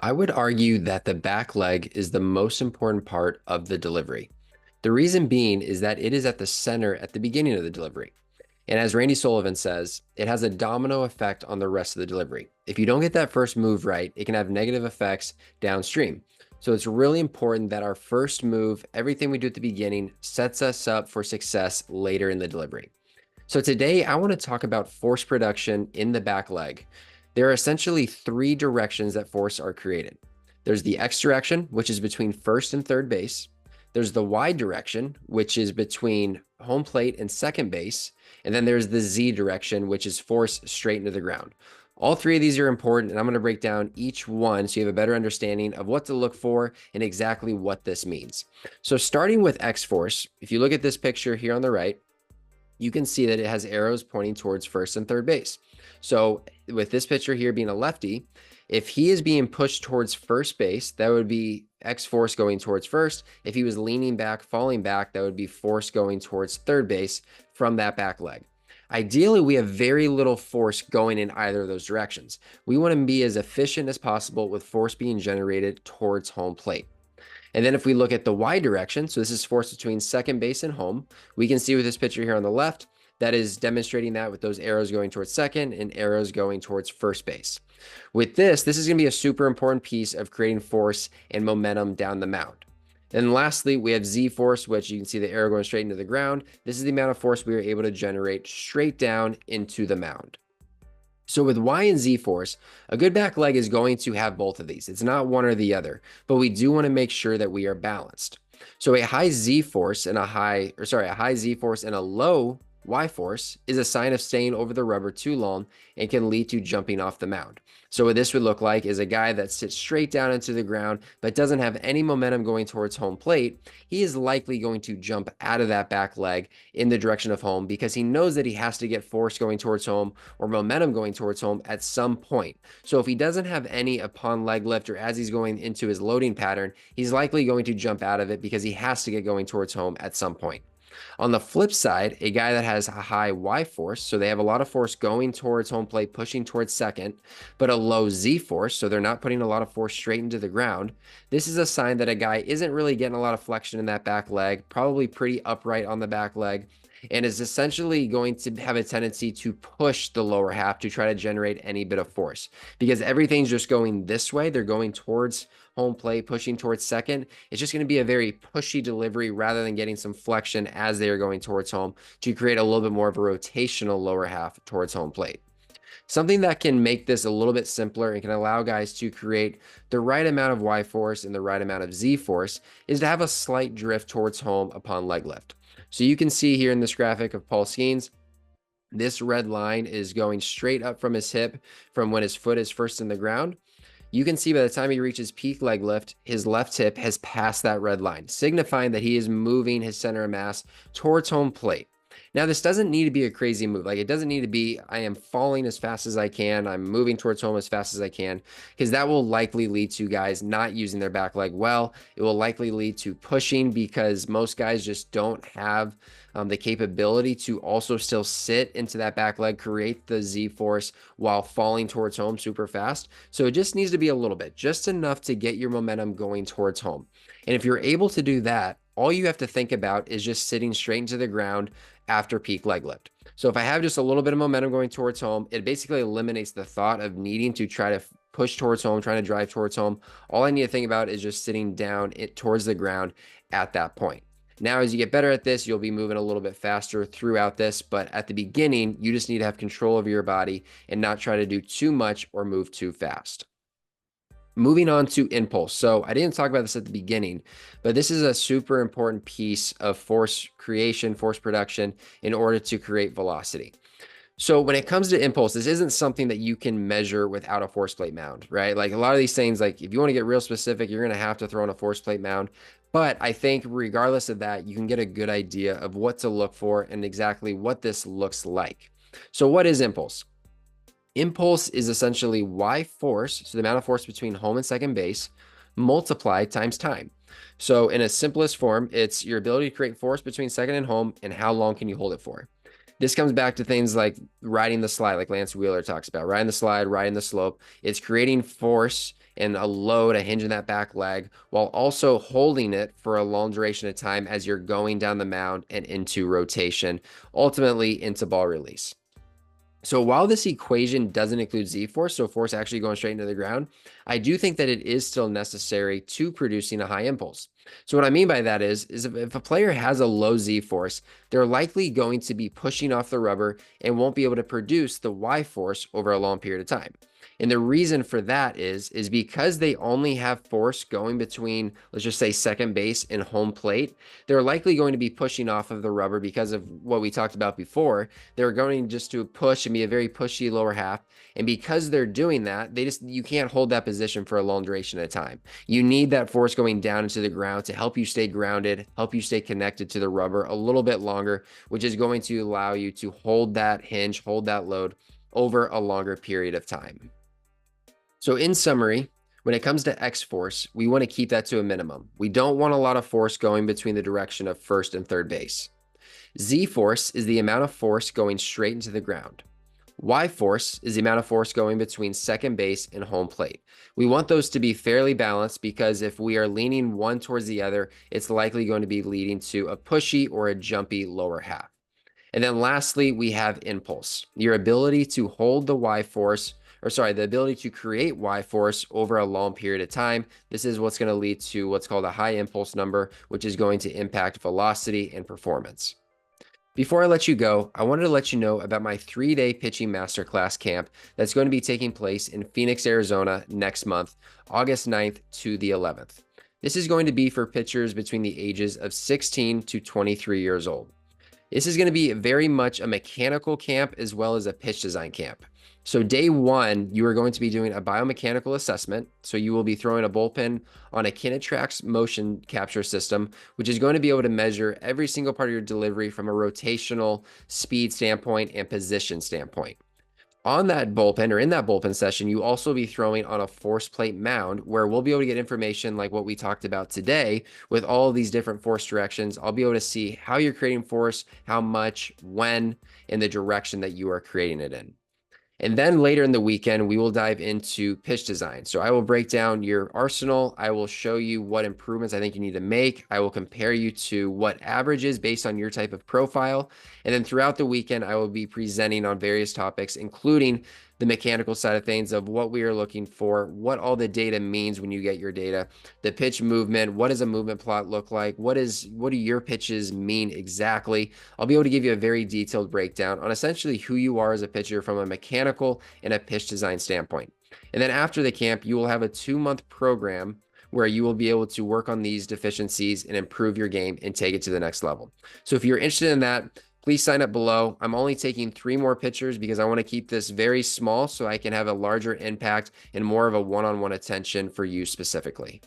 I would argue that the back leg is the most important part of the delivery. The reason being is that it is at the center at the beginning of the delivery. And as Randy Sullivan says, it has a domino effect on the rest of the delivery. If you don't get that first move right, it can have negative effects downstream. So it's really important that our first move, everything we do at the beginning, sets us up for success later in the delivery. So today I want to talk about force production in the back leg. There are essentially three directions that force are created. There's the X direction, which is between first and third base. There's the Y direction, which is between home plate and second base. And then there's the Z direction, which is force straight into the ground. All three of these are important, and I'm going to break down each one so you have a better understanding of what to look for and exactly what this means. So starting with X force, if you look at this picture here on the right, you can see that it has arrows pointing towards first and third base. So with this pitcher here being a lefty, if he is being pushed towards first base, that would be X force going towards first. If he was leaning back, falling back, that would be force going towards third base from that back leg. Ideally, we have very little force going in either of those directions. We want to be as efficient as possible with force being generated towards home plate. And then if we look at the Y direction, so this is force between second base and home, we can see with this picture here on the left, that is demonstrating that with those arrows going towards second and arrows going towards first base. With this is going to be a super important piece of creating force and momentum down the mound. And lastly, we have Z force, which you can see the arrow going straight into the ground. This is the amount of force we are able to generate straight down into the mound. So with Y and Z force, a good back leg is going to have both of these. It's not one or the other, but we do want to make sure that we are balanced. So a high Z force and a high Z force and a low Y force is a sign of staying over the rubber too long and can lead to jumping off the mound. So what this would look like is a guy that sits straight down into the ground but doesn't have any momentum going towards home plate. He is likely going to jump out of that back leg in the direction of home because he knows that he has to get force going towards home or momentum going towards home at some point. So if he doesn't have any upon leg lift or as he's going into his loading pattern, he's likely going to jump out of it because he has to get going towards home at some point. On the flip side, a guy that has a high Y force, so they have a lot of force going towards home plate, pushing towards second, but a low Z force, so they're not putting a lot of force straight into the ground. This is a sign that a guy isn't really getting a lot of flexion in that back leg, probably pretty upright on the back leg, and is essentially going to have a tendency to push the lower half to try to generate any bit of force because everything's just going this way. They're going towards home plate, pushing towards second. It's just going to be a very pushy delivery rather than getting some flexion as they are going towards home to create a little bit more of a rotational lower half towards home plate. Something that can make this a little bit simpler and can allow guys to create the right amount of Y force and the right amount of Z force is to have a slight drift towards home upon leg lift. So you can see here in this graphic of Paul Skeens, this red line is going straight up from his hip from when his foot is first in the ground. You can see by the time he reaches peak leg lift, his left hip has passed that red line, signifying that he is moving his center of mass towards home plate. Now, this doesn't need to be a crazy move. Like, it doesn't need to be, I am falling as fast as I can. I'm moving towards home as fast as I can, because that will likely lead to guys not using their back leg well. It will likely lead to pushing because most guys just don't have the capability to also still sit into that back leg, create the Z force while falling towards home super fast. So it just needs to be a little bit, just enough to get your momentum going towards home. And if you're able to do that, all you have to think about is just sitting straight into the ground after peak leg lift. So if I have just a little bit of momentum going towards home, it basically eliminates the thought of needing to try to push towards home, trying to drive towards home. All I need to think about is just sitting down towards the ground at that point. Now, as you get better at this, you'll be moving a little bit faster throughout this, but at the beginning, you just need to have control over your body and not try to do too much or move too fast. Moving on to impulse. So I didn't talk about this at the beginning, but this is a super important piece of force creation, force production in order to create velocity. So when it comes to impulse, this isn't something that you can measure without a force plate mound, right? Like a lot of these things, like if you want to get real specific, you're going to have to throw in a force plate mound. But I think regardless of that, you can get a good idea of what to look for and exactly what this looks like. So what is impulse? Impulse is essentially Y force, so the amount of force between home and second base, multiplied times time. So in a simplest form, it's your ability to create force between second and home and how long can you hold it for. This comes back to things like riding the slide, like Lance Wheeler talks about, riding the slide, riding the slope. It's creating force and a load, a hinge in that back leg, while also holding it for a long duration of time as you're going down the mound and into rotation, ultimately into ball release. So while this equation doesn't include Z-force, so force actually going straight into the ground, I do think that it is still necessary to producing a high impulse. So what I mean by that is if a player has a low Z-force, they're likely going to be pushing off the rubber and won't be able to produce the Y-force over a long period of time. And the reason for that is because they only have force going between, let's just say, second base and home plate, they're likely going to be pushing off of the rubber because of what we talked about before. They're going just to push and be a very pushy lower half. And because they're doing that, you can't hold that position for a long duration of time. You need that force going down into the ground to help you stay grounded, help you stay connected to the rubber a little bit longer, which is going to allow you to hold that hinge, hold that load over a longer period of time. So in summary, when it comes to X-force, we want to keep that to a minimum. We don't want a lot of force going between the direction of first and third base. Z-force is the amount of force going straight into the ground. Y-force is the amount of force going between second base and home plate. We want those to be fairly balanced because if we are leaning one towards the other, it's likely going to be leading to a pushy or a jumpy lower half. And then lastly, we have impulse, your ability to hold the Y-force, the ability to create Y-force over a long period of time. This is what's going to lead to what's called a high impulse number, which is going to impact velocity and performance. Before I let you go, I wanted to let you know about my 3-day pitching masterclass camp that's going to be taking place in Phoenix, Arizona next month, August 9th to the 11th. This is going to be for pitchers between the ages of 16 to 23 years old. This is going to be very much a mechanical camp as well as a pitch design camp. So day one, you are going to be doing a biomechanical assessment. So you will be throwing a bullpen on a Kinetrax motion capture system, which is going to be able to measure every single part of your delivery from a rotational speed standpoint and position standpoint. On that bullpen or in that bullpen session, you also be throwing on a force plate mound where we'll be able to get information like what we talked about today with all of these different force directions. I'll be able to see how you're creating force, how much, when, and the direction that you are creating it in. And then later in the weekend, we will dive into pitch design. So I will break down your arsenal. I will show you what improvements I think you need to make. I will compare you to what averages based on your type of profile. And then throughout the weekend, I will be presenting on various topics, including the mechanical side of things of what we are looking for, what all the data means when you get your data, the pitch movement, what does a movement plot look like? What do your pitches mean exactly? I'll be able to give you a very detailed breakdown on essentially who you are as a pitcher from a mechanical and a pitch design standpoint. And then after the camp, you will have a 2-month program where you will be able to work on these deficiencies and improve your game and take it to the next level. So if you're interested in that, please sign up below. I'm only taking 3 more pitchers because I want to keep this very small so I can have a larger impact and more of a one-on-one attention for you specifically.